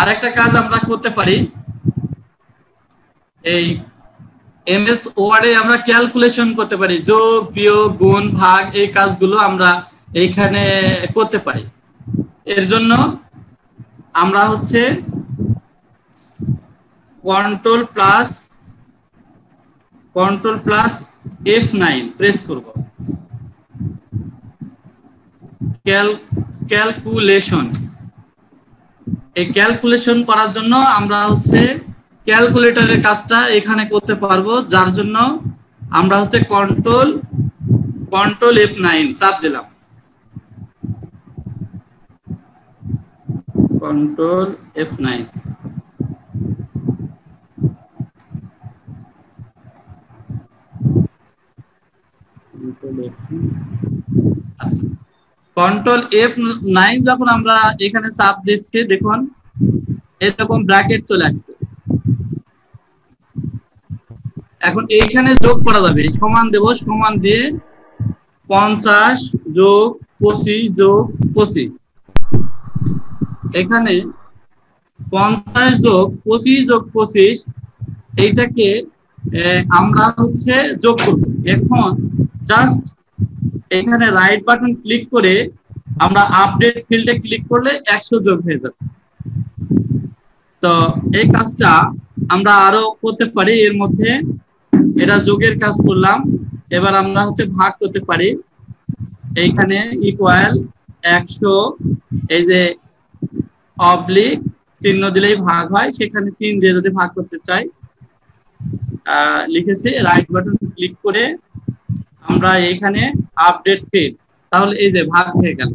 আরেকটা কাজ আমরা করতে পারি, এই এমএস ওয়ার্ডে আমরা ক্যালকুলেশন করতে পারি, যোগ বিয়োগ গুণ ভাগ এই কাজগুলো আমরা এইখানে করতে পারি। এর জন্য আমরা হচ্ছে কন্ট্রোল প্লাস F9 প্রেস করব। ক্যালকুলেশন, এই ক্যালকুলেশন করার জন্য আমরা হচ্ছে ক্যালকুলেটরের কাজটা এখানে করতে পারবো, যার জন্য আমরা হচ্ছে কন্ট্রোল F9 চাপ দিলাম। কন্ট্রোল F9, কন্ট্রোল F9 যখন আমরা এখানে চাপ দিচ্ছি, দেখুন এরকম ব্র্যাকেট চলে আসছে। এখন এইখানে যোগ করা যাবে, সমান দেব, সমান দিয়ে 50 যোগ 25 যোগ 25, এখানে 50 যোগ 25 যোগ 25 এইটাকে আমরা হচ্ছে যোগ করব। এখন জাস্ট এখানে রাইট বাটন ক্লিক করে আমরা আপডেট ফিল্ডে ক্লিক করলে 100 যোগ হয়ে যাবে। তো এই কাজটা আমরা আরো করতে পারি। এর মধ্যে এটা যোগের কাজ করলাম, এবার আমরা হচ্ছে ভাগ করতে পারি। এইখানে ইকুয়াল 100, এই যে অবলিক চিহ্ন দিলেই ভাগ হয়, সেখানে 3 দিয়ে যদি ভাগ করতে চাই লিখেছি, রাইট বাটন ক্লিক করে আমরা এইখানে আপডেট ফিল্ড, তাহলে এই যে ভাগ হয়ে গেল।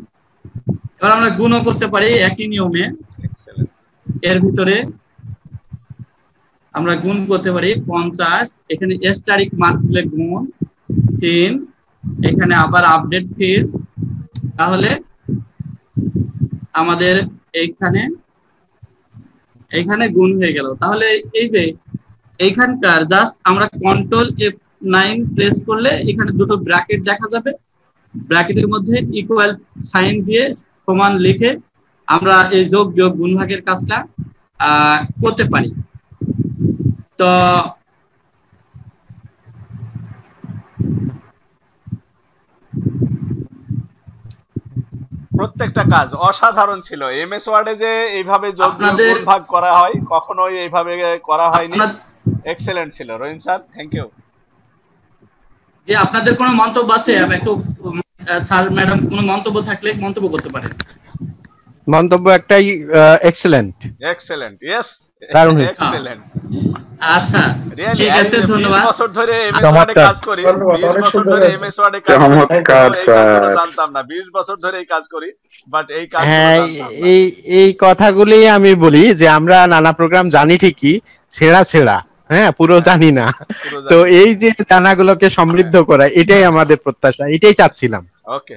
এবার আমরা গুণও করতে পারি একই নিয়মে। এর ভিতরে আমরা গুণ করতে পারি 50, এখানে এস্টারিক মার্ক দিলে গুণ 3, এখানে আবার আপডেট ফিল্ড, তাহলে আমাদের এইখানে গুণ হয়ে গেল। তাহলে এই যে এইখানকার জাস্ট আমরা কন্ট্রোল F9 প্রেস করলে এখানে দুটো ব্র্যাকেট দেখা যাবে, ব্র্যাকেটের মধ্যে ইকুয়াল সাইন দিয়ে সমান লিখে আমরা এই যোগ বিয়োগ গুণ ভাগের কাজটা করতে পারি। তো প্রত্যেকটা কাজ অসাধারণ ছিল। এমএস ওয়ার্ডে যে এইভাবে যোগ বিয়োগ ভাগ করা হয় কখনোই এইভাবে করা হয়নি। এক্সেলেন্ট ছিল রহিম স্যার, থ্যাংক ইউ। যে আপনাদের কোনো মন্তব্য আছে? একটু স্যার ম্যাডাম কোনো মন্তব্য থাকলে মন্তব্য করতে পারেন। মন্তব্য একটাই, এক্সেলেন্ট। এক্সেলেন্ট, ইয়েস, দারুণ, এক্সেলেন্ট। আচ্ছা ঠিক আছে, ধন্যবাদ। 20 বছর ধরে এমএস ওয়ার্ডে কাজ করি, 20 বছর ধরে এমএস ওয়ার্ডে কাজ করি, জানতাম না 20 বছর ধরে এই কাজ করি, বাট এই কাজ এই কথাগুলি আমি বলি যে আমরা নানা প্রোগ্রাম জানি ঠিকই, ছেঁড়া হ্যাঁ, পুরো জানি না। তো এই যে জানাগুলোকে সমৃদ্ধ করা, এটাই আমাদের প্রত্যাশা, এটাই চাচ্ছিলাম। Okay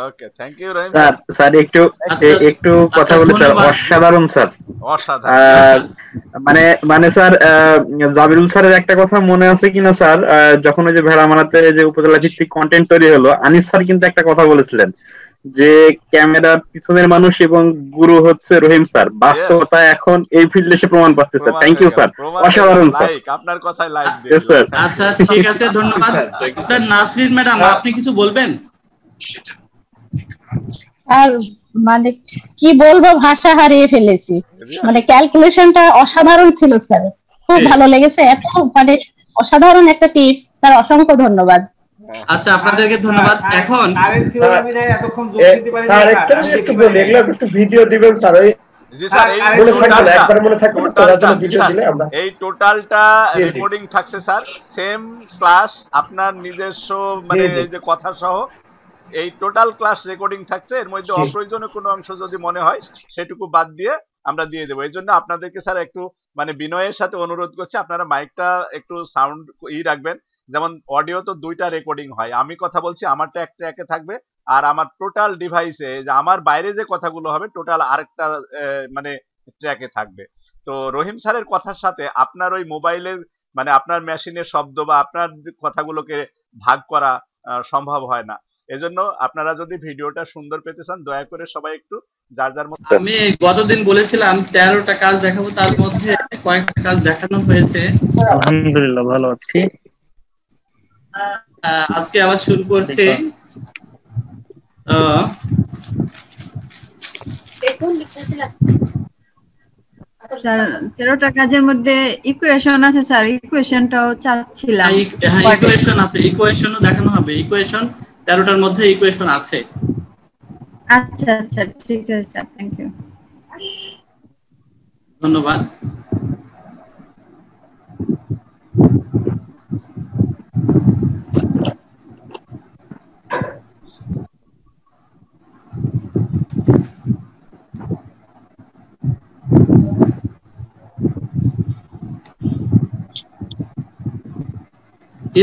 okay, thank you Rahim sir. Sir একটু কথা বলি স্যার, অসাধারণ স্যার, অসাধারণ। মানে স্যার জাবিরুল স্যারের একটা কথা মনে আছে কিনা স্যার, যখন ওই যে ভেড়ামারাতে যে উপজেলা ভিত্তিক কন্টেন্ট তৈরি হলো, আনিস স্যার কিন্তু একটা কথা বলেছিলেন যে ক্যামেরার পিছনের মানুষ এবং গুরু হচ্ছে রহিম স্যার। বাস্তবতা এখন এই ফিল্ডে এসে প্রমাণ পাচ্ছে স্যার। থ্যাংক ইউ স্যার, অসাধারণ স্যার। আপনার কথাই লাইক দিন স্যার। আচ্ছা ঠিক আছে, ধন্যবাদ স্যার। নাসরিন ম্যাডাম আপনি কিছু বলবেন? আর মানে কি বলবো, ভাষা হারিয়ে ফেলেছি। মানে ক্যালকুলেশনটা অসাধারণ ছিল স্যার, খুব ভালো লেগেছে। এত মানে অসাধারণ একটা টিপস স্যার, অসংখ্য ধন্যবাদ। আচ্ছা আপনাদেরকে ধন্যবাদ। এখন স্যার একটু বলি, এগুলো একটু ভিডিও দিবেন স্যার। এই টোটালটা রেকর্ডিং থাকছে স্যার, সেম ক্লাস আপনার নিজস্ব মানে যে কথা সহ এই টোটাল ক্লাস রেকর্ডিং থাকছে। এর মধ্যে অপ্রয়োজনীয় কোনো অংশ যদি মনে হয় সেটুকু বাদ দিয়ে আমরা দিয়ে দেবো। এই জন্য আপনাদেরকে স্যার একটু মানে বিনয়ের সাথে অনুরোধ করছি, আপনারা মাইকটা একটু সাউন্ড রাখবেন। যেমন অডিও তো 2টা রেকর্ডিং হয়, আমি কথা বলছি আমারটা এক ট্র্যাকে থাকবে, আর আমার টোটাল ডিভাইসে যে আমার বাইরে যে কথাগুলো হবে টোটাল আরেকটা মানে ট্র্যাকে থাকবে। তো রহিম স্যারের কথার সাথে আপনার ওই মোবাইলের মানে আপনার মেশিনের শব্দ বা আপনার কথাগুলোকে ভাগ করা সম্ভব হয় না। এজন্য আপনারা যদি ভিডিওটা সুন্দর পেতে চান, দয়া করে সবাই একটু যার যার মধ্যে। আমি গতদিন বলেছিলাম 13টা কাজ দেখাবো, তার মধ্যে কয়েকটা কাজ দেখানো হয়েছে। আলহামদুলিল্লাহ ভালো আছি। আজকে আবার শুরু করছি। স্যার 13টা কাজের মধ্যে ইকুয়েশন আছে স্যার, ইকুয়েশনটাও চাচ্ছিলাম। হ্যাঁ ইকুয়েশন আছে, ইকুয়েশনও দেখানো হবে। ইকুয়েশন 13টার মধ্যে ইকুয়েশন আছে। আচ্ছা আচ্ছা ঠিক আছে স্যার, থ্যাংক ইউ, ধন্যবাদ।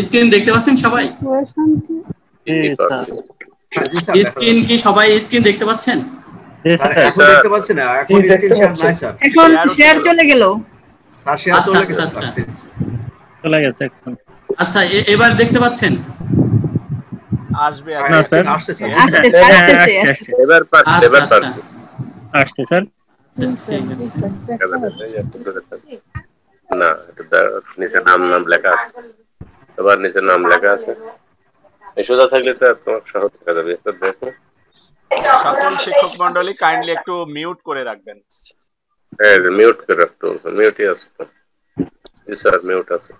স্ক্রিন দেখতে পাচ্ছেন সবাই? স্ক্রিন কি সবাই স্ক্রিন দেখতে পাচ্ছেন? এখন দেখতে পাচ্ছি না, এখন স্ক্রিন শেয়ার নাই স্যার। এখন শেয়ার চলে গেল স্যার, শেয়ার চলে গেছে স্যার, চলে গেছে এখন। আচ্ছা এবার দেখতে পাচ্ছেন? আসবে না স্যার, আসছে স্যার, আসছে এবার পাচ্ছি, এবার পাচ্ছি। আসছে স্যার। না এটা নিচে নাম লেখা আছে, সবার নিচে নাম লেখা আছে। এই সোজা থাকলে তো তোমার সহজ দেখা যাবে। দেখো সকল শিক্ষক মন্ডলী কাইন্ডলি একটু মিউট করে রাখবেন। হ্যাঁ মিউট করে রাখতে বলছো, মিউটই আছে তো। জি স্যার মিউট আছে।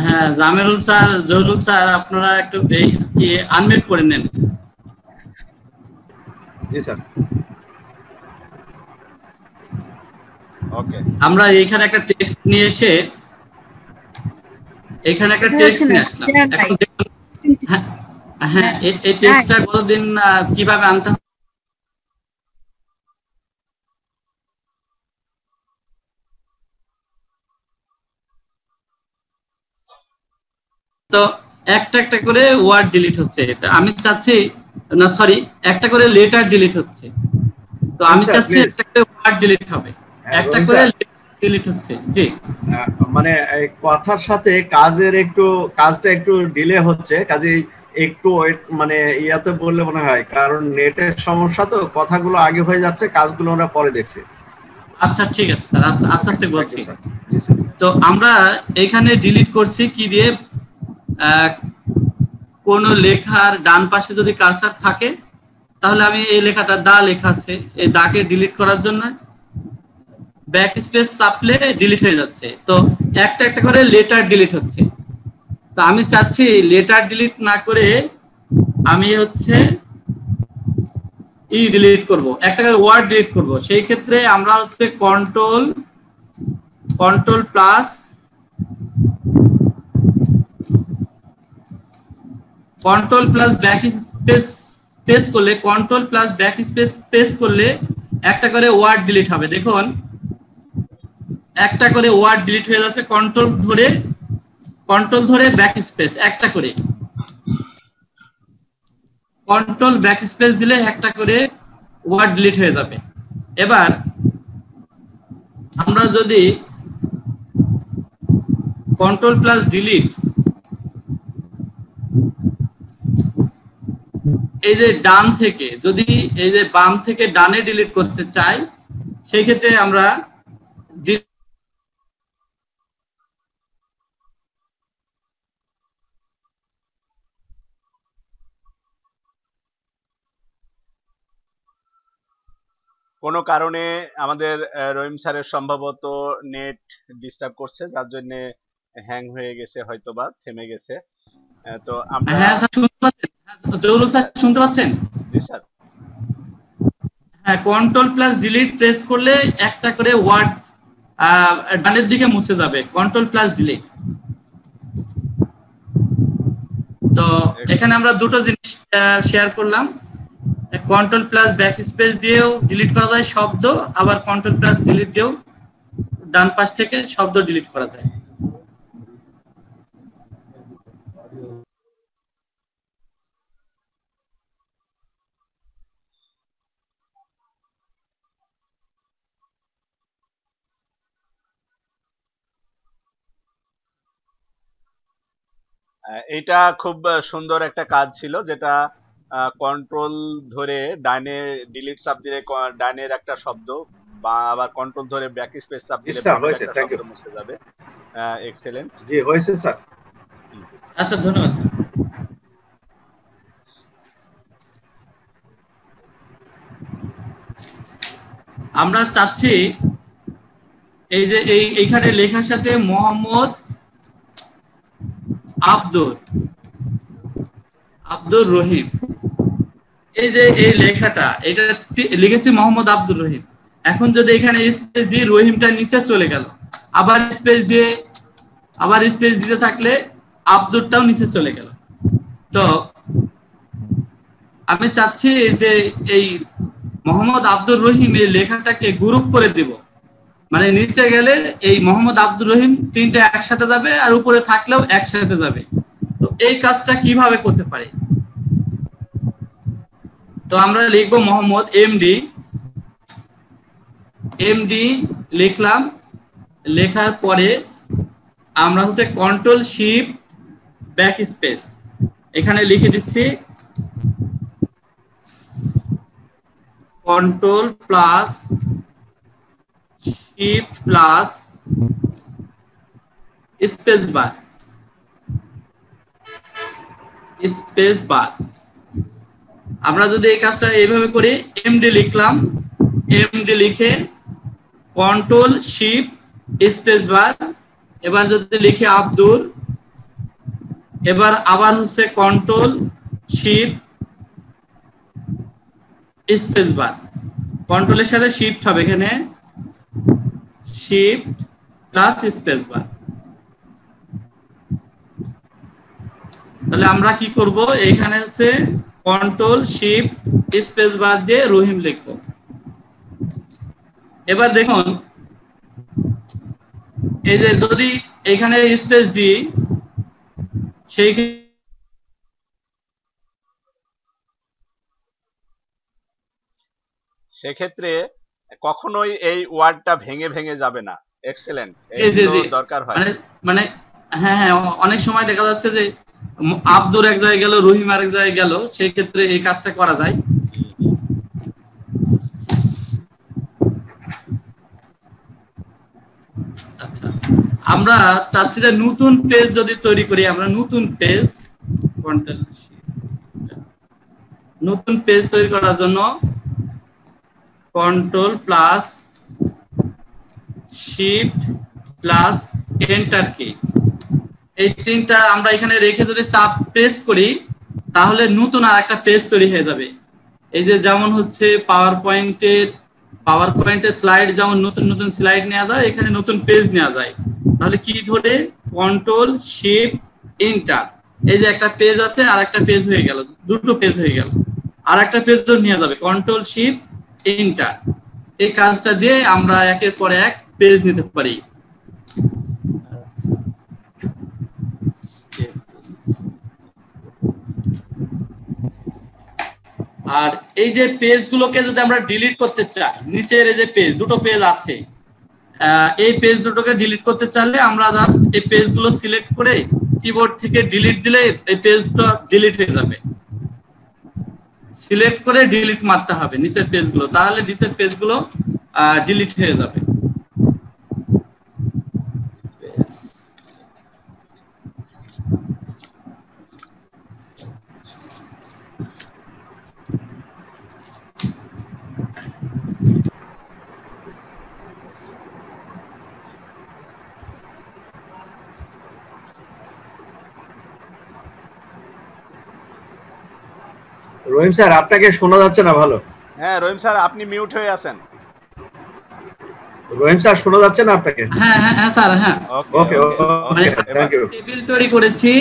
হ্যাঁ জামিরুল স্যার, জহুরুল স্যার, আপনারা একটু আনমিউট করে নেন। জি স্যার। ওকে, আমরা এখানে একটা টেক্সট নিয়ে এসে এখানে একটা টেক্সট নিয়ে আসলাম। এখন হ্যাঁ এই টেক্সটটা কতদিন কিভাবে আনতে হবে তো একটা একটা করে ওয়ার্ড ডিলিট হচ্ছে। আমি চাচ্ছি না, সরি, একটা করে লেটার ডিলিট হচ্ছে। তো আমি চাচ্ছি একটা করে ওয়ার্ড ডিলিট হবে, একটা করে ডিলিট হচ্ছে। জি মানে কথার সাথে কাজটা একটু ডিলে হচ্ছে, কাজেই একটু মানে ইয়াতে বললে মনে হয়, কারণ নেটের সমস্যা তো, কথাগুলো আগে হয়ে যাচ্ছে, কাজগুলো আমরা পরে দেখছি। আচ্ছা ঠিক আছে স্যার, আস্তে আস্তে বলছি। তো আমরা এখানে ডিলিট করছি কি দিয়ে? কোন লেখার ডান পাশে যদি কার্সার থাকে, তাহলে আমি এই লেখাটা দা লেখা আছে, এই দাকে ডিলিট করার জন্য ব্যাক স্পেস চাপলে ডিলিট হয়ে যাচ্ছে। তো একটা একটা করে লেটার ডিলিট হচ্ছে। তো আমি চাচ্ছি লেটার ডিলিট না করে আমি ডিলিট করব, একটা করে ওয়ার্ড ডিলিট করব। সেই ক্ষেত্রে আমরা control plus backspace press করলে, control plus backspace press করলে একটা করে ওয়ার্ড ডিলিট হবে। দেখুন একটা করে ওয়ার্ড ডিলিট হয়ে যাচ্ছে। কন্ট্রোল ধরে ব্যাক স্পেস, একটা করে কন্ট্রোল ব্যাক স্পেস দিলে একটা করে ওয়ার্ড ডিলিট হয়ে যাবে। এবার আমরা যদি কন্ট্রোল প্লাস ডিলিট, এই যে ডান থেকে যদি এই যে বাম থেকে ডানে ডিলিট করতে চাই, সেই ক্ষেত্রে আমরা কোনো কারণে আমাদের রহিম স্যারের সম্ভবত নেট ডিস্টার্ব করছে, যার জন্য হ্যাং হয়ে গেছে, হয়তো বা থেমে গেছে। তো আমরা হ্যাঁ স্যার শুনতে পাচ্ছেন? জহুরুল স্যার শুনতে পাচ্ছেন? জি স্যার। হ্যাঁ কন্ট্রোল প্লাস ডিলিট প্রেস করলে একটা করে ওয়ার্ড ডানের দিকে মুছে যাবে, কন্ট্রোল প্লাস ডিলিট। তো এখানে আমরা দুটো জিনিস শেয়ার করলাম, কন্ট্রোল প্লাস ব্যাক স্পেস দিয়েও ডিলিট করা যায় শব্দ, আবার কন্ট্রোল প্লাস ডিলিট দিয়েও ডান পাশ থেকে শব্দ ডিলিট করা যায়। এটা খুব সুন্দর একটা কাজ ছিল, যেটা কন্ট্রোল ধরে ডাইনে ডিলিট চাপ দিলে ডাইনের একটা শব্দ, বা আবার কন্ট্রোল ধরে ব্যাক স্পেস চাপ দিলে বামের একটা শব্দ মুছে যাবে। এক্সেলেন্ট, জি হয়েছে স্যার। আচ্ছা ধন্যবাদ স্যার। আমরা চাচ্ছি এই যে এইখানে লেখার সাথে মোহাম্মদ আব্দুর রহিম, এই যে এই লেখাটা এটা লিখেছি মোহাম্মদ আব্দুর রহিম। এখন যদি এখানে স্পেস দিয়ে রহিমটা নিচে চলে গেল, আবার স্পেস দিতে থাকলে আব্দুরটাও নিচে চলে গেল। তো আমি চাচ্ছি যে এই মোহাম্মদ আব্দুর রহিম এই লেখাটাকে গ্রুপ করে দিব, মানে নিচে গেলে এই মোহাম্মদ আব্দুর রহিম তিনটা একসাথে যাবে, আর উপরে থাকলেও একসাথে যাবে। তো এই কাজটা কিভাবে করতে পারি? তো আমরা লিখবো মোহাম্মদ এমডি লিখলাম, লেখার পরে আমরা হচ্ছে কন্ট্রোল শিফট ব্যাক স্পেস এখানে লিখে দিচ্ছি, control plus shift plus space bar. আমরা যদি এই কাজটা এইভাবে করি, এমডি লিখলাম, এমডি লিখে কন্ট্রোল শিফট স্পেস বার, এবার যদি লিখি আব্দুর, এবার আবার হচ্ছে কন্ট্রোল শিফট স্পেস বার, কন্ট্রোলের সাথে শিফট হবে, এখানে শিফট প্লাস স্পেস বার। তাহলে আমরা কি করব, এখানে হচ্ছে কন্ট্রোল শিফট স্পেস বার দিয়ে রহিম লিখব। এবার দেখুন এই যে যদি এখানে স্পেস দিই, সেই সেক্ষেত্রে কখনোই এই ওয়ার্ডটা ভেঙে ভেঙে যাবে না। এক্সেলেন্ট, দরকার হয় মানে হ্যাঁ হ্যাঁ, অনেক সময় দেখা যাচ্ছে যে আব্দুর এক জায়গায় গেল, রহিম আরেক জায়গায় গেল, সেই ক্ষেত্রে এই কাজটা করা যায়। আচ্ছা, আমরা চাচ্ছি যে নতুন পেজ যদি তৈরি করি, আমরা নতুন পেজ তৈরি করার জন্য control plus shift plus enter কি, এই তিনটা আমরা এখানে রেখে যদি চাপ প্রেস করি, তাহলে নতুন আর একটা পেজ তৈরি হয়ে যাবে। এই যে যেমন হচ্ছে পাওয়ার পয়েন্টের স্লাইড, যেমন নতুন নতুন স্লাইড নেওয়া যায়, এখানে নতুন পেজ নেওয়া যায়। তাহলে কি ধরে কন্ট্রোল শিফট এন্টার, এই যে একটা পেজ আছে আর একটা পেজ হয়ে গেল, দুটো পেজ হয়ে গেল, আর একটা পেজ নিয়ে যাবে কন্ট্রোল শিফট এন্টার। এই কাজটা দিয়ে আমরা একের পর এক পেজ নিতে পারি। আর এই যে পেজগুলোকে যদি আমরা ডিলিট করতে চাই, নিচের এই যে পেজ, দুটো পেজ আছে, এই পেজ দুটোকে ডিলিট করতে চাইলে আমরা জাস্ট এই পেজগুলো সিলেক্ট করে কিবোর্ড থেকে ডিলিট দিলে এই পেজটা ডিলিট হয়ে যাবে। সিলেক্ট করে ডিলিট মারতে হবে নিচের পেজগুলো, তাহলে নিচের পেজগুলো ডিলিট হয়ে যাবে। রহিম স্যার আপনাকে শোনা যাচ্ছে না ভালো। হ্যাঁ রহিম স্যার আপনি মিউট হয়ে আছেন। রহিম স্যার শোনা যাচ্ছে না আপনাকে? হ্যাঁ হ্যাঁ হ্যাঁ স্যার, হ্যাঁ ওকে ওকে থ্যাংক ইউ। টেবিল তৈরি করেছি,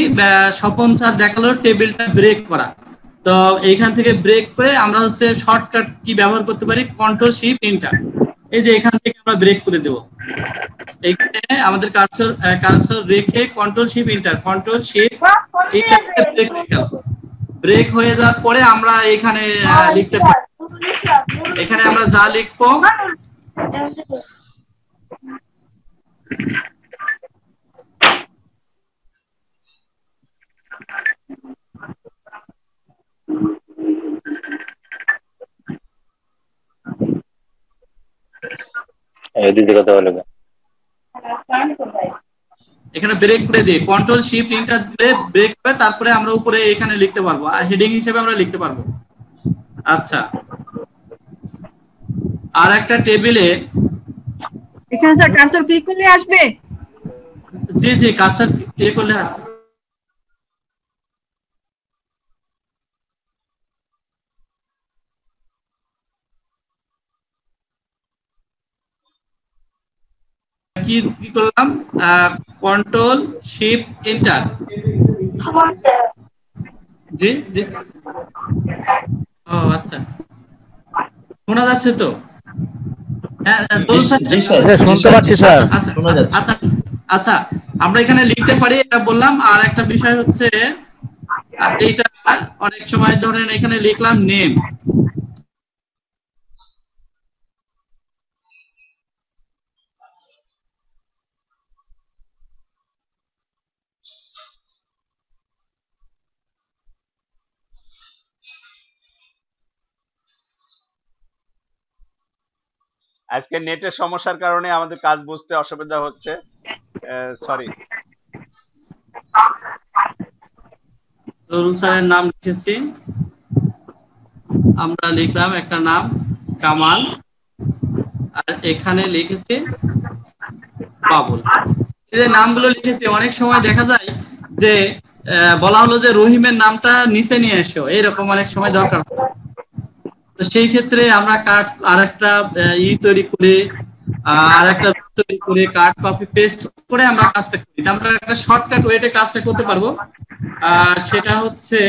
স্বপন স্যার দেখালো টেবিলটা ব্রেক করা। তো এইখান থেকে ব্রেক করে আমরা হচ্ছে শর্টকাট কি ব্যবহার করতে পারি, কন্ট্রোল শিফট এন্টার। এই যে এখান থেকে আমরা ব্রেক করে দেব, এইখানে আমাদের কার্সর রেখে control shift enter, control shift enter break হয়ে গেল। ব্রেক হয়ে যাওয়ার পরে আমরা এখানে লিখতে পারি, এখানে আমরা যা লিখবো দিদি কথা বলে এখানে ব্রেক করে দিই, কন্ট্রোল শিফট ইন্টার দিলে ব্রেক হবে, তারপরে আমরা উপরে এখানে লিখতে পারবো, হেডিং হিসেবে আমরা লিখতে পারবো। আচ্ছা, আর একটা টেবিলে এখানে স্যার কার্সর ক্লিক করলে আসবে। জি জি, কার্সর ক্লিক করলে কি করলাম, কন্ট্রোল শিফট এন্টার। জি জি, ও আচ্ছা, শোনা যাচ্ছে তো? হ্যাঁ শুনতে পাচ্ছি স্যার। আচ্ছা আচ্ছা, আমরা এখানে লিখতে পারি, এটা বললাম। আর একটা বিষয় হচ্ছে এইটা অনেক সময় ধরেন এখানে লিখলাম নেম, আজকে নেটের সমস্যার কারণে আমাদের কাজ বুঝতে অসুবিধা হচ্ছে, সরি। নুরুল স্যারের নাম লিখেছি, আমরা লিখলাম একটা নাম কামাল, আর এখানে লিখেছি বাবুল। এই যে নামগুলো লিখেছি, অনেক সময় দেখা যায় যে বলা হলো যে রহিমের নামটা নিচে নিয়ে এসো, এইরকম অনেক সময় দরকার হয়। তো সেই ক্ষেত্রে আমরা কাট আর একটা তৈরি করে কাট কপি পেস্ট করে আমরা কাজটা করি। আমরা একটা শর্টকাট ওয়েতে কাজটা করতে পারবো, সেটা হচ্ছে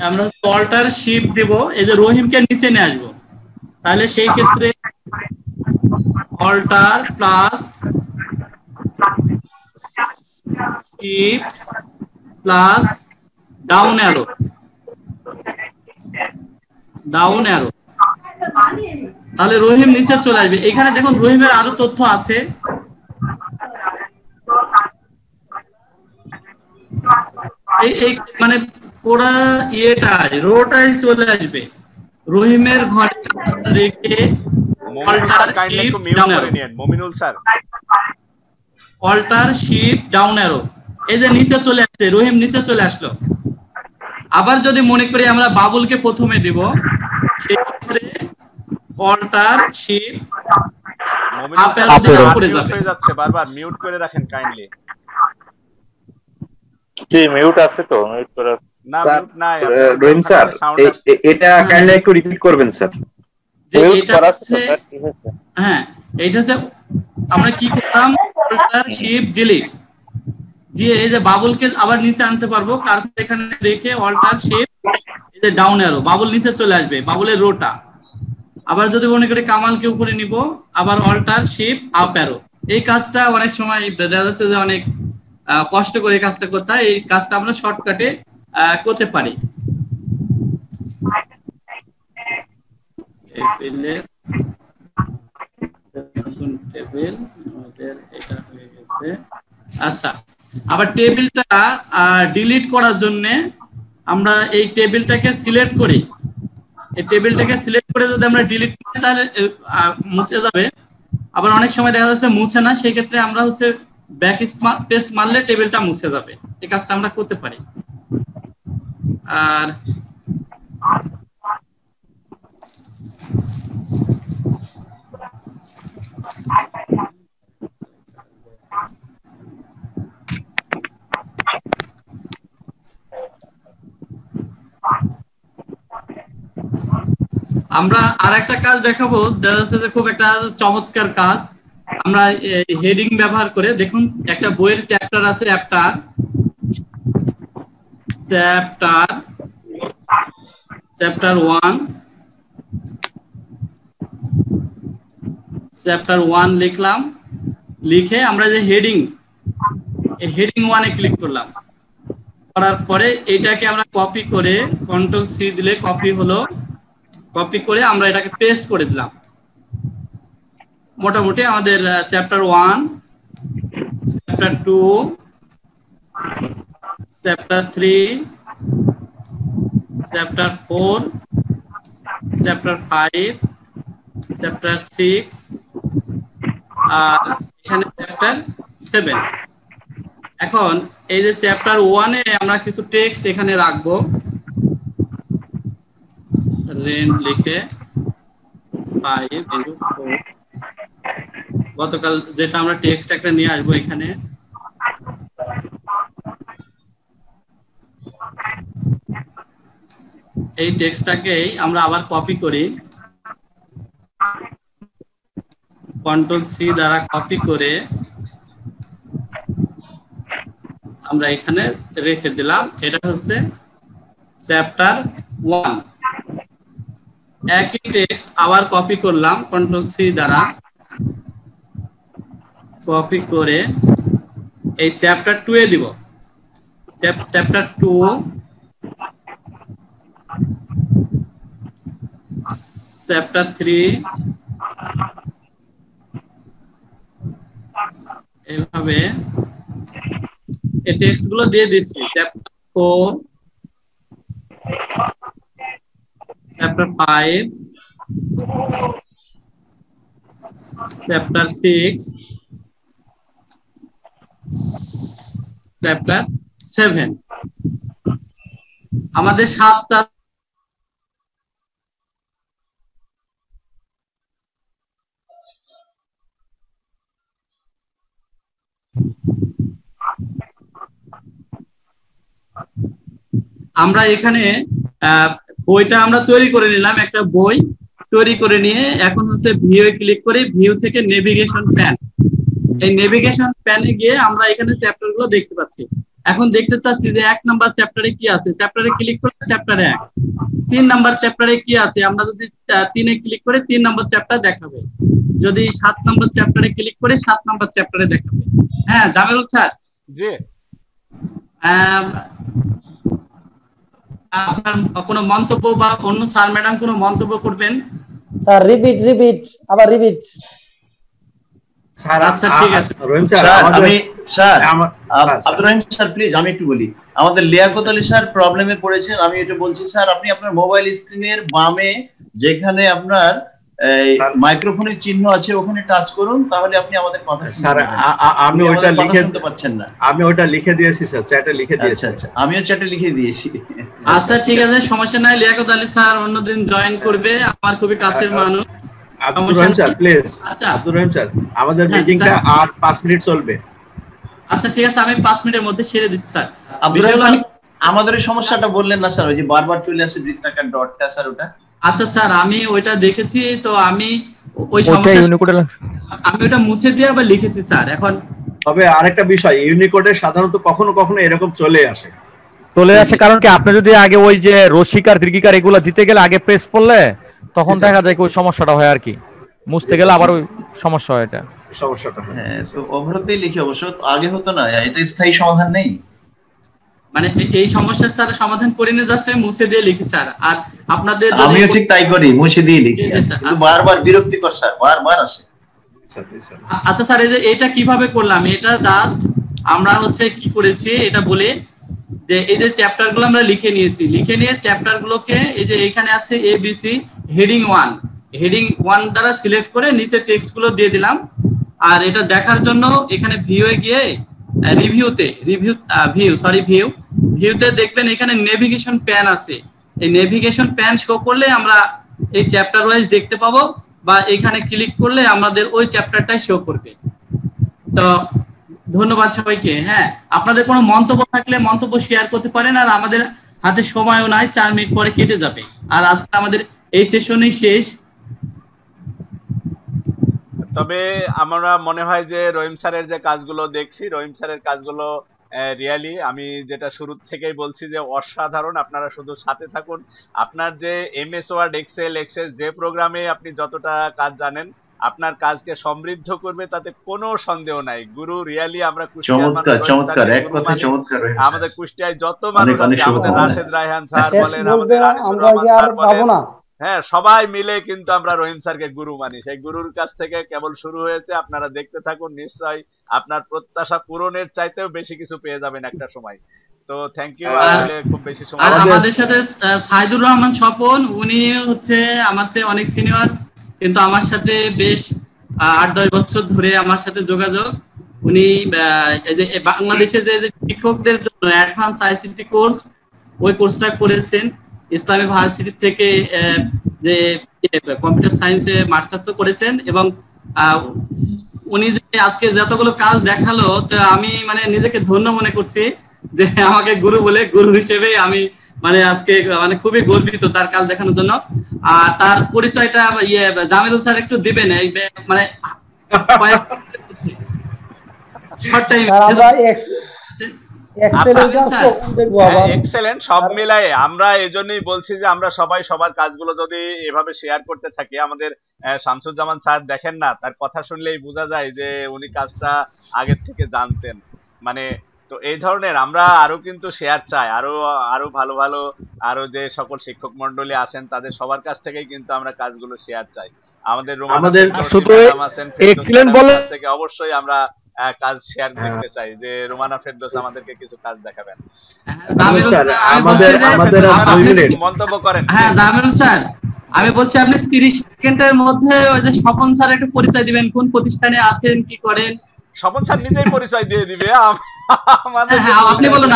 আমরা অল্টার শিফট দেব, এই যে রহিমকে নিচে নিয়ে আসবো, তাহলে সেই ক্ষেত্রে alt plus shift plus down arrow, তাহলে রহিম নিচে চলে আসবে। এখানে দেখুন রহিমের আরো তথ্য আছে, এই মানে পুরা রোটাই চলে আসবে। রহিমের ঘরে রেখে alt shift down arrow, Mominul sir alt shift down arrow, এই যে নিচে চলে আসছে, রহিম নিচে চলে আসলো। আবার যদি মনে করি আমরা বাবুলকে প্রথমে দিব, সেই ক্ষেত্রে অল্টার শিফট আপ অ্যারো করে যাচ্ছে, বারবার মিউট করে রাখেন কাইন্ডলি। জি মিউট আছে তো, মিউট করা না, মিউট নাই। রহিম স্যার এটা কাইন্ডলি একটু রিপিট করবেন স্যার। হ্যাঁ, এইটা হচ্ছে আমরা কি করলাম, অল্টার শিফট ডিলিট দিয়ে এই যে বাবুলকে আবার নিচে আনতে পারবো, কার্সর এখানে রেখে অল্টার শিফট এই যে ডাউন অ্যারো, বাবুল নিচে চলে আসবে, বাবুলের রোটা। আবার যদি মনে করি কামালকে উপরে নিব, আবার অল্টার শিফট আপ অ্যারো। এই কাজটা অনেক সময় দেখা যাচ্ছে যে অনেক কষ্ট করে এই কাজটা করতে হয়, এই কাজটা আমরা শর্টকাটে করতে পারি। টেবিল আমাদের এটা হয়ে গেছে। আচ্ছা, আবার টেবিলটা ডিলিট করার জন্য আমরা এই টেবিলটাকে সিলেক্ট করি, এই টেবিলটাকে সিলেক্ট করে যদি আমরা ডিলিট করি তাহলে মুছে যাবে। আবার অনেক সময় দেখা যাচ্ছে মুছে না, সেই ক্ষেত্রে আমরা হচ্ছে ব্যাক স্পেস মারলে টেবিলটা মুছে যাবে। এই কাজটা আমরা করতে পারি। আর আমরা আরেকটা কাজ দেখাবো, দেখা যাচ্ছে যে খুব একটা চমৎকার কাজ। আমরা হেডিং ব্যবহার করে, দেখুন একটা বইয়ের চ্যাপ্টার আছে, চ্যাপ্টার 1 লিখলাম, লিখে আমরা যে হেডিং 1 এ ক্লিক করলাম, করার পরে এটাকে আমরা কপি করে কন্ট্রোল সি দিলে কপি হলো, কপি করে আমরা এটাকে পেস্ট করে দিলাম। মোটামুটি আমাদের chapter 1, chapter 2, chapter 3, chapter 4, chapter 5, chapter 6 আর এখানে চ্যাপ্টার 7। এখন এই যে চ্যাপ্টার 1 এ আমরা কিছু টেক্সট এখানে রাখবো, রেন্ট লিখে 5 into 4, গতকাল যেটা আমরা টেক্সট একটা নিয়ে আসবো এখানে। এই টেক্সটটাকেই আমরা আবার কপি করি, কন্ট্রোল সি দ্বারা কপি করে আমরা এখানে রেখে দিলাম। এটা হচ্ছে চ্যাপ্টার 1। একই টেক্সট আবার কপি করলাম কন্ট্রোল সি দ্বারা, কপি করে এই চ্যাপ্টার 2 এ দিব। চ্যাপ্টার 2, চ্যাপ্টার 3, এইভাবে এই টেক্সট গুলো দিয়ে দিচ্ছি। Chapter 4, chapter 5, chapter 6, chapter 7। আমাদের 7টা আমরা এখানে বইটা আমরা তৈরি করে নিলাম, একটা বই তৈরি করে নিয়ে এখন হচ্ছে ভিউ এ ক্লিক করে ভিউ থেকে নেভিগেশন প্যান, এই নেভিগেশন প্যানে গিয়ে আমরা এখানে চ্যাপ্টার গুলো দেখতে পাচ্ছি। এখন দেখতে চাচ্ছি যে 1 নাম্বার চ্যাপ্টারে কি আছে, চ্যাপ্টারে ক্লিক করে চ্যাপ্টারে 1। 3 নাম্বার চ্যাপ্টারে কি আছে, আমরা যদি 3 এ ক্লিক করে 3 নাম্বার চ্যাপ্টার দেখাবে। যদি 7 নাম্বার চ্যাপ্টারে ক্লিক করে 7 নাম্বার চ্যাপ্টারে দেখাবে। হ্যাঁ জামিরুল স্যার, জি আপনার কোনো মন্তব্য বা অন্য স্যার ম্যাডাম কোনো মন্তব্য করবেন? স্যার রিপিট আবার রিপিট। স্যার আচ্ছা ঠিক আছে। রহিম স্যার, আমি sir Abdur Rahim sir please আমি একটু বলি। আমাদের লিয়াকত আলী স্যার প্রবলেমে পড়েছেন, আমি এটা বলছি স্যার আপনি আপনার মোবাইল স্ক্রিনের বামে যেখানে আপনার মাইক্রোফোনের চিহ্ন আছে ওখানে টাচ করুন, তাহলে আপনি আমাদের কথা স্যার আমি ওটা লিখে শুনতে পাচ্ছেন না। আমি ওটা লিখে দিয়েছি স্যার, চ্যাটে লিখে দিয়েছি। আচ্ছা আমিও চ্যাটে লিখে দিয়েছি। আচ্ছা ঠিক আছে, সমস্যা নাই। লিয়াকত আলী স্যার অন্যদিন জয়েন করবে, আমার খুবই কাছের মানুষ। Abdur Rahim sir please. আচ্ছা আব্দুর রহিম স্যার, আমাদের মিটিংটা আর 5 মিনিট চলবে। আচ্ছা ঠিক আছে, আমি 5 মিনিটের মধ্যে সেরে দিচ্ছি স্যার। আব্দুর রহিম স্যার আমাদের এই সমস্যাটা বললেন না স্যার, ওই যে বারবার চলে আসে বৃত্তাকার ডটটা স্যার, ওটা আচ্ছা স্যার আমি ওইটা দেখেছি, তো আমি ওই সমস্যা আমি ওটা মুছে দিয়ে আবার লিখেছি স্যার। এখন তবে আরেকটা বিষয়, ইউনিকোডে সাধারণত কখনো কখনো এরকম চলে আসে কারণ কি আপনি যদি আগে ওই যে রসিকার দীর্ঘিকার এগুলো দিতে গেলে আগে প্রেস করলে তখন দেখা যায় ওই সমস্যাটা হয় আর কি, মুছতে গেলে আবার ওই সমস্যা হয়, এটা সমস্যাটা। হ্যাঁ তো অবরতেই লিখি, অবশ্য আগে হতো না, এটা স্থায়ী সমাধান নেই। মানে এই সমস্যার স্যার সমাধান করে নিয়ে জাস্ট আমি মুছে দিয়ে লিখি স্যার। আর আপনাদের আমিও ঠিক তাই করি, মুছে দিয়ে লিখি, কিন্তু বারবার বিরক্তিকর স্যার, বারবার আসে। আচ্ছা স্যার, এই যে এটা কিভাবে করলাম, এটা জাস্ট আমরা হচ্ছে কি করেছি এটা বলে যে এই যে চ্যাপ্টার গুলো আমরা লিখে নিয়েছি, লিখে নিয়ে চ্যাপ্টার গুলোকে এই যে এখানে আছে ABC হেডিং 1 দ্বারা সিলেক্ট করে নিচে টেক্সট গুলো দিয়ে দিলাম। আর এটা দেখার জন্য এখানে ভিউ এ গিয়ে ভিউতে দেখবেন এখানে নেভিগেশন প্যান আছে। এই নেভিগেশন প্যান শো করলে আমরা এই চ্যাপ্টার ওয়াইজ দেখতে পাবো, বা এখানে ক্লিক করলে আমাদের ওই চ্যাপ্টারটাই শো করবে। তো ধন্যবাদ সবাইকে। হ্যাঁ, আপনাদের কোনো মন্তব্য থাকলে মন্তব্য শেয়ার করতে পারেন। আর আমাদের হাতে সময়ও নাই, 4 মিনিট পরে কেটে যাবে। আর আজকে আমাদের এই সেশনই শেষ। তবে আমরা মনে হয় যে রহিম স্যারের যে কাজগুলো দেখছি, রহিম স্যারের কাজগুলো রিয়েলি আমি যেটা শুরু থেকেই বলছি যে অসাধারণ। আপনারা শুধু সাথে থাকুন। আপনার যে MS ওয়ার্ড, এক্সেল যে প্রোগ্রামে আপনি যতটা কাজ জানেন, আপনার কাজকে সমৃদ্ধ করবে, তাতে কোনো সন্দেহ নাই। গুরু রিয়েলি আমরা আমাদের কুষ্টিয়ায় যত মানুষ আছে, আমাদের রাশেদ রায়হান স্যার বলেন, আমাদের হ্যাঁ সবাই মিলে কিন্তু আমরা রহিম স্যারকে গুরু মানি। সেই গুরুর কাছ থেকে কেবল শুরু হয়েছে। আপনারা দেখতে থাকুন, নিশ্চয়ই আপনার প্রত্যাশা পূরণের চাইতেও বেশি কিছু পেয়ে যাবেন একটা সময়। তো থ্যাংক ইউ। আর আসলে খুব বেশি সময় আমাদের সাথে সাইদুর রহমান স্বপন, উনি হচ্ছে আমার চেয়ে অনেক সিনিয়র, কিন্তু আমার সাথে বেশ 8-10 বছর ধরে আমার সাথে যোগাযোগ। উনি এই যে বাংলাদেশে যে শিক্ষকদের জন্য অ্যাডভান্স আইসিটি কোর্স, ওই কোর্সটা করেছেন ইসলামী ভার্সিটি থেকে, যে কম্পিউটার সায়েন্সে মাস্টার্সও করেছেন। এবং উনি যে আজকে যতগুলো কাজ দেখালো, তো আমি মানে নিজেকে ধন্য মনে করছি যে আমাকে গুরু বলে, গুরু হিসেবে আমি মানে আজকে মানে খুবই গর্বিত তার কাজ দেখানোর জন্য। আর তার পরিচয়টা জামিরুল স্যার একটু দিবেন, এই মানে শর্ট টাইম। এক্সেলেন্ট সব মিলায়ে আমরা এজন্যই বলছি যে আমরা সবাই সবার কাজগুলো যদি এভাবে শেয়ার করতে থাকি, আমাদের শামসুজ্জামান স্যার দেখেন না, তার কথা শুনলেই বোঝা যায় যে উনি কাজটা আগের থেকে জানতেন। মানে তো এই ধরনের আমরা আরো কিন্তু শেয়ার চাই, আরো ভালো ভালো আরো যে সকল শিক্ষক মন্ডলী আছেন তাদের সবার কাছ থেকেই কিন্তু আমরা কাজগুলো শেয়ার চাই। আমাদের এক্সেলেন্ট বলে থেকে অবশ্যই আমরা কাজ শেয়ার করতে চাই, যে রুমানা ফেরদৌস আমাদেরকে কিছু কাজ দেখাবেন। মন্তব্য করেন। হ্যাঁ জামিরুল স্যার, আমি বলছি আপনি 30 সেকেন্ডের মধ্যে ওই যে স্বপন স্যার একটু পরিচয় দিবেন, কোন প্রতিষ্ঠানে আছেন, কি করেন। স্বপন স্যার নিজেই পরিচয় দিয়ে দিবে। আপনি বলুন,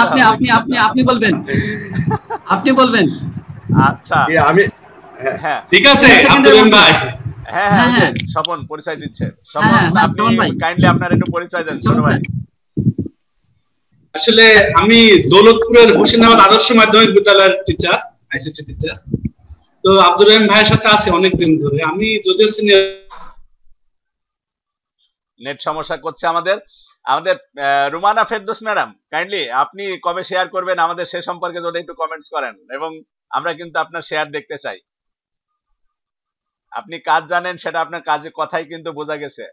আপনি বলবেন, আপনি বলবেন। আচ্ছা আমি হ্যাঁ ঠিক আছে আব্দুল রহিম ভাই। হ্যাঁ হ্যাঁ স্বপন পরিচয় দিচ্ছে। স্বপন আপনি কাইন্ডলি আপনার একটু পরিচয় দেন ছোট ভাই। আসলে আমি দৌলতপুরের হোসেনাবাদ আদর্শ মাধ্যমিক বিদ্যালয়ের টিচার, আইসিটি টিচার। তো আব্দুল রহিম ভাইয়ের সাথে আছি অনেকদিন ধরে। আমি যদিও সিনিয়র, নেট সমস্যা করছে আমাদের। রুমানা ফেরদৌস ম্যাডাম, কাইন্ডলি আপনি কবে শেয়ার করবেন আমাদের সে সম্পর্কে যদি একটু কমেন্টস করেন, এবং আমরা কিন্তু আপনার শেয়ার দেখতে চাই। আপনি কাজ জানেন, সেটা আপনার কাজের কথাই কিন্তু বোঝা গেছে।